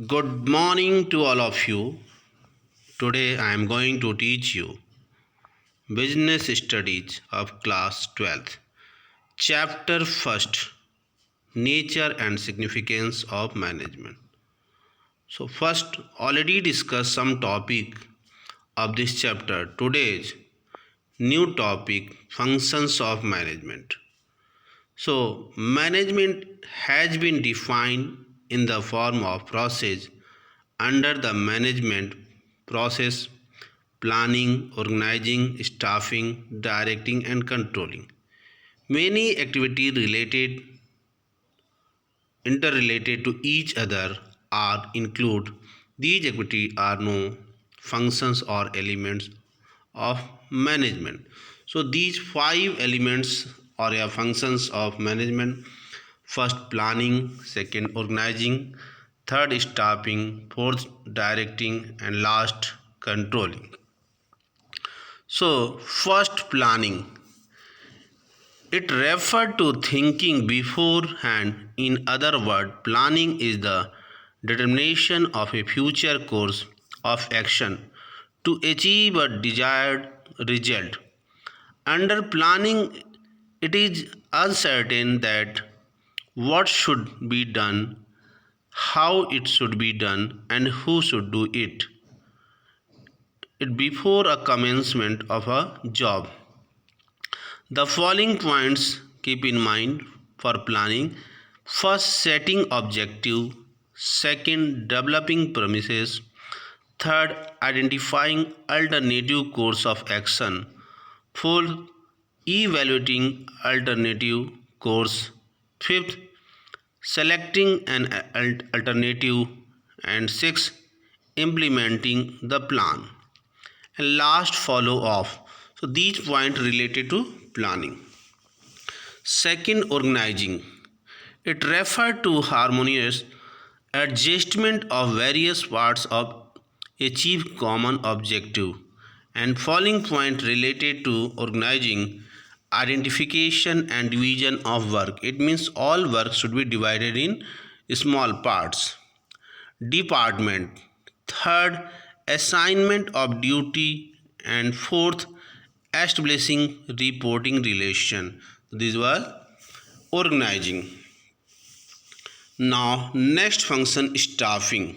Good morning to all of you. Today I am going to teach you Business Studies of Class 12th. Chapter 1st, Nature and Significance of Management. So first already discussed some topic of this chapter. Today's new topic, functions of management. So management has been defined in the form of process under the management process: planning, organizing, staffing, directing, and controlling. Many activities interrelated to each other are included. These activities are known functions or elements of management. So these five elements or functions of management: first planning, second organizing, third staffing, fourth directing, and last controlling. So first, planning. It referred to thinking beforehand. In other words, planning is the determination of a future course of action to achieve a desired result. Under planning, it is uncertain that what should be done, how it should be done, and who should do it before a commencement of a job. The following points keep in mind for planning: first, setting objective; second, developing premises; third, identifying alternative course of action; fourth, evaluating alternative course; fifth, selecting an alternative; and sixth, implementing the plan; and last, follow off. So these points related to planning. Second, organizing. It referred to harmonious adjustment of various parts of achieve common objective. And following point related to organizing: identification and division of work. It means all work should be divided in small parts. Department. Third, assignment of duty. And fourth, establishing reporting relation. This was organizing. Now next function, staffing.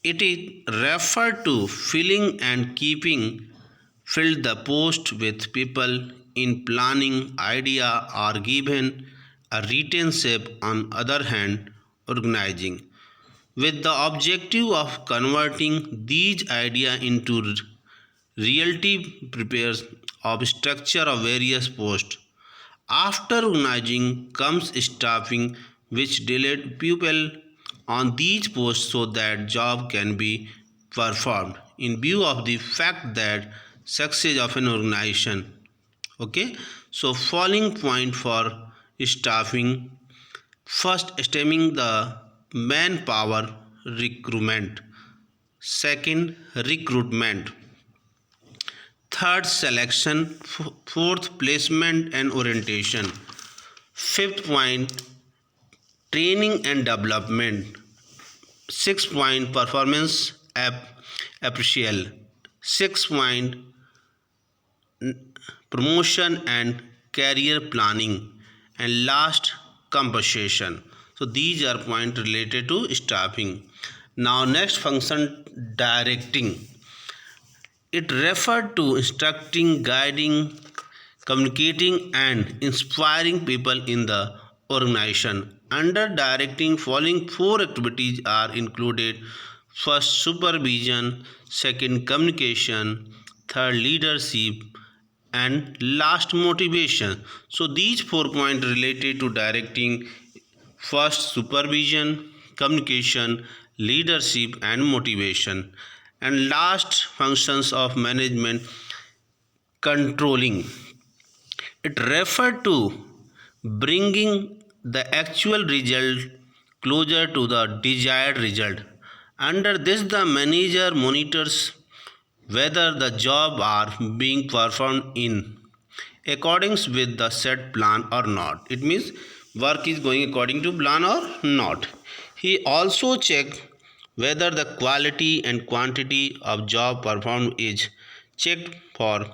It is referred to filling and keeping filled the post with people. In planning, idea are given a written shape. On other hand, organizing, with the objective of converting these ideas into reality, prepares of structure of various posts. After organizing comes staffing, which delegate people on these posts so that job can be performed in view of the fact that success of an organization. Okay, so following point for staffing: first, stemming the manpower recruitment; second, recruitment; third, selection; fourth, placement and orientation; fifth point, training and development; sixth point, performance appraisal; sixth point, promotion and career planning; and last, compensation. So these are points related to staffing. Now next function, directing. It referred to instructing, guiding, communicating, and inspiring people in the organization. Under directing, following four activities are included: first, supervision; second, communication; third, leadership; and last, motivation. So these 4 points related to directing: first, supervision; communication; leadership; and motivation. And last, functions of management, controlling. It referred to bringing the actual result closer to the desired result. Under this, the manager monitors whether the job are being performed in accordance with the set plan or not. It means work is going according to plan or not. He also check whether the quality and quantity of job performed is checked for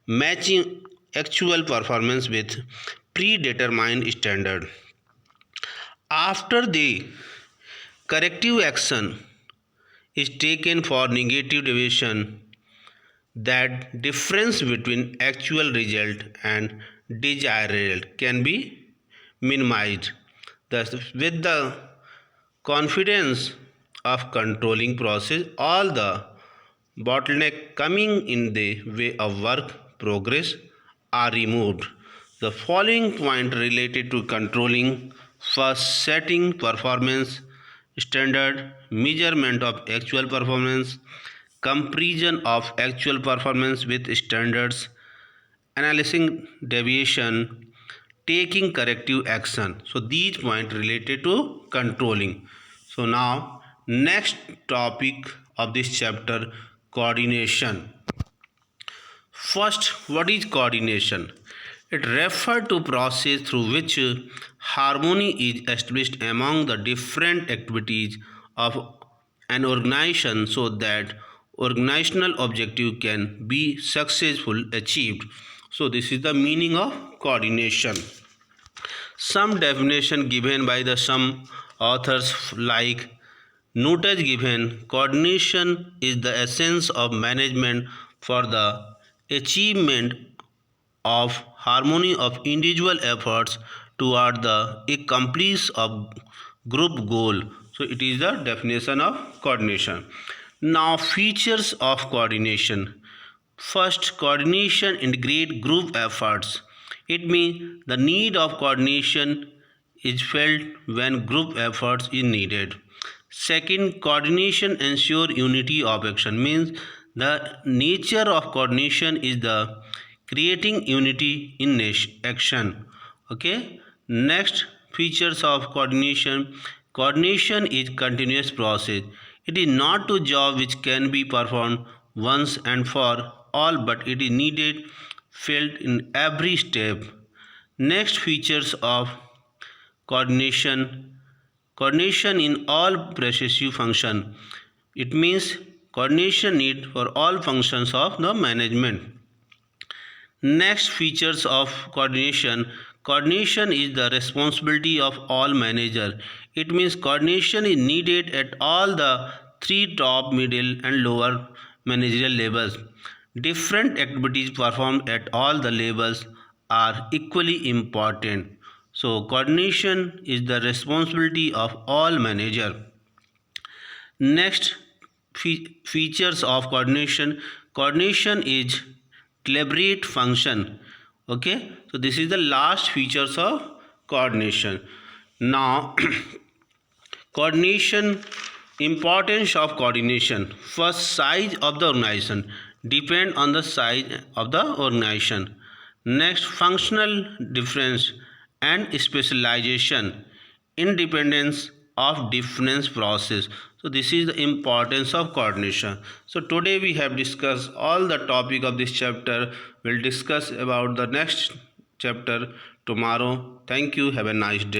matching actual performance with predetermined standard. After the corrective action is taken for negative deviation, that difference between actual result and desired result can be minimized. Thus, with the confidence of controlling process, all the bottleneck coming in the way of work progress are removed. The following point related to controlling: first, setting performance standard, measurement of actual performance, comparison of actual performance with standards, analyzing deviation, taking corrective action. So these points related to controlling. So now next topic of this chapter, coordination. First, what is coordination? It refers to process through which harmony is established among the different activities of an organization so that organizational objective can be successfully achieved. So this is the meaning of coordination. Some definition given by the some authors like Nutage given: coordination is the essence of management for the achievement of harmony of individual efforts toward the accomplishment of group goal. So it is the definition of coordination. Now features of coordination. First, coordination integrate group efforts. It means the need of coordination is felt when group efforts is needed. Second, coordination ensure unity of action, means the nature of coordination is the creating unity in action. Okay. Next, features of coordination. Coordination is continuous process. It is not a job which can be performed once and for all, but it is needed felt in every step. Next, features of coordination. Coordination in all processive function. It means coordination need for all functions of the management. Next, features of coordination. Coordination is the responsibility of all manager. It means coordination is needed at all the three top, middle and lower managerial levels. Different activities performed at all the levels are equally important. So coordination is the responsibility of all manager. Next, features of coordination. Coordination is collaborate function. Okay, so this is the last features of coordination. Now coordination, importance of coordination. First, size of the organization depend on the size of the organization. Next, functional difference and specialization, independence of different process. So this is the importance of coordination. So today we have discussed all the topic of this chapter. We'll discuss about the next chapter tomorrow. Thank you. Have a nice day.